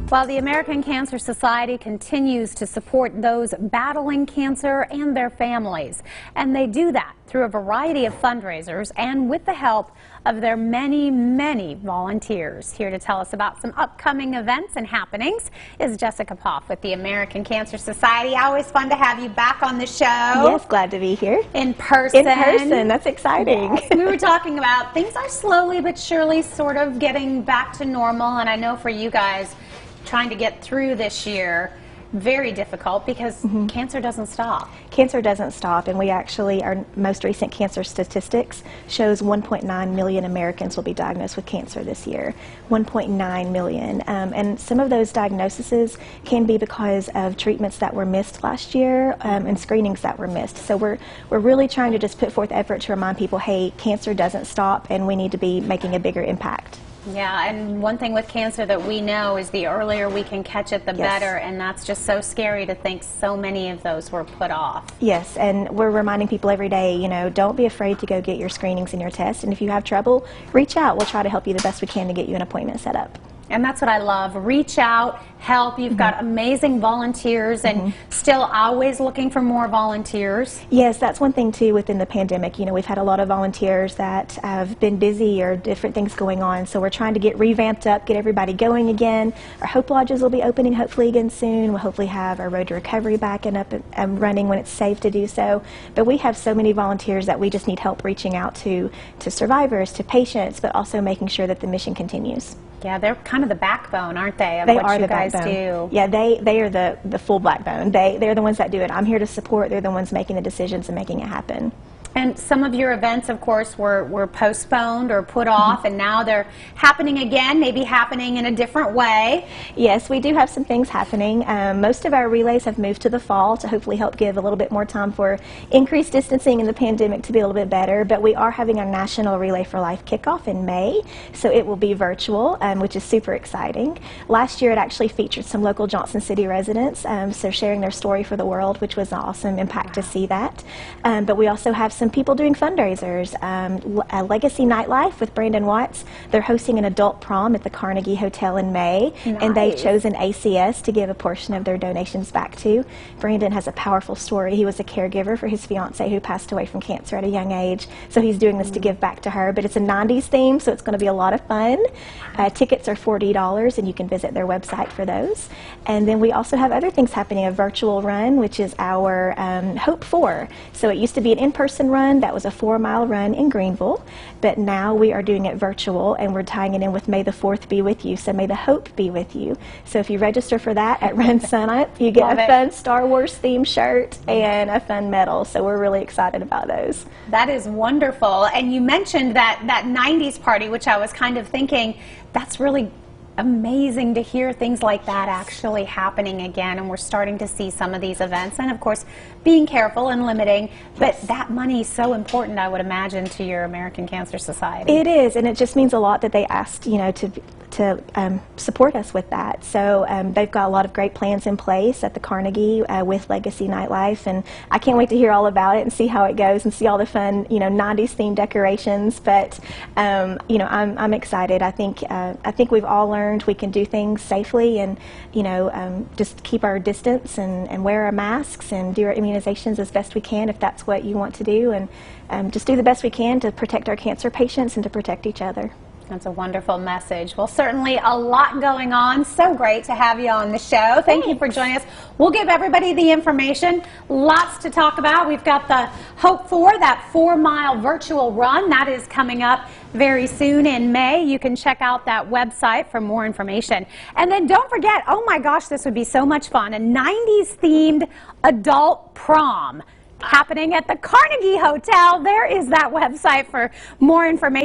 While the American Cancer Society continues to support those battling cancer and their families, and they do that through a variety of fundraisers and with the help of their many, many volunteers. Here to tell us about some upcoming events and happenings is Jessica Poff with the American Cancer Society. Always fun to have you back on the show. Yes, glad to be here. In person. In person, that's exciting. Yes. We were talking about things are slowly but surely sort of getting back to normal, and I know for you guys, trying to get through this year, very difficult because cancer doesn't stop. Cancer doesn't stop, and we actually, our most recent cancer statistics shows 1.9 million Americans will be diagnosed with cancer this year. 1.9 million. And some of those diagnoses can be because of treatments that were missed last year and screenings that were missed. So we're really trying to just put forth effort to remind people, hey, cancer doesn't stop and we need to be making a bigger impact. Yeah, and one thing with cancer that we know is the earlier we can catch it, the better, and that's just so scary to think so many of those were put off. Yes, and we're reminding people every day, you know, don't be afraid to go get your screenings and your tests, and if you have trouble, reach out. We'll try to help you the best we can to get you an appointment set up. And that's what I love. Reach out, help. You've got amazing volunteers and still always looking for more volunteers. Yes, that's one thing too within the pandemic. You know, we've had a lot of volunteers that have been busy or different things going on. So we're trying to get revamped up, get everybody going again. Our Hope Lodges will be opening hopefully again soon. We'll hopefully have our Road to Recovery back and up and running when it's safe to do so. But we have so many volunteers that we just need help reaching out to survivors, to patients, but also making sure that the mission continues. Yeah, they're kind of the backbone, aren't they, of they what are you the guys backbone. do? Yeah, they are the full backbone. They're the ones that do it. I'm here to support. They're the ones making the decisions and making it happen. And some of your events, of course, were postponed or put off, and now they're happening again, maybe happening in a different way. Yes, we do have some things happening. Most of our relays have moved to the fall to hopefully help give a little bit more time for increased distancing in the pandemic to be a little bit better. But we are having our National Relay for Life kickoff in May, so it will be virtual, which is super exciting. Last year it actually featured some local Johnson City residents, so sharing their story for the world, which was an awesome impact to see that. But we also have some people doing fundraisers. Legacy Nightlife with Brandon Watts, they're hosting an adult prom at the Carnegie Hotel in May, and they've chosen ACS to give a portion of their donations back to. Brandon has a powerful story. He was a caregiver for his fiance who passed away from cancer at a young age, so he's doing this to give back to her. But it's a 90s theme, so it's going to be a lot of fun. Tickets are $40, and you can visit their website for those. And then we also have other things happening, a virtual run, which is our Hope 4. So it used to be an in-person run. That was a 4-mile run in Greenville, but now we are doing it virtual, and we're tying it in with May the 4th be with you, so may the hope be with you. So if you register for that at Run Sun Up, you get a fun Star Wars themed shirt and a fun medal, so we're really excited about those. That is wonderful. And you mentioned that 90s party, which I was kind of thinking, that's really amazing to hear things like that actually happening again, and we're starting to see some of these events, and of course being careful and limiting, but that money is so important, I would imagine, to your American Cancer Society. It is, and it just means a lot that they asked, you know, to support us with that. So they've got a lot of great plans in place at the Carnegie with Legacy Nightlife, and I can't wait to hear all about it and see how it goes and see all the fun, you know, 90s themed decorations. But you know, I'm excited. I think we've all learned we can do things safely, and you know, just keep our distance and wear our masks and do our immunizations as best we can if that's what you want to do, and just do the best we can to protect our cancer patients and to protect each other. That's a wonderful message. Well, certainly a lot going on. So great to have you on the show. Thank you for joining us. We'll give everybody the information. Lots to talk about. We've got the Hope 4, that 4-mile virtual run. That is coming up very soon in May. You can check out that website for more information. And then don't forget, oh my gosh, this would be so much fun, a 90s themed adult prom happening at the Carnegie Hotel. There is that website for more information.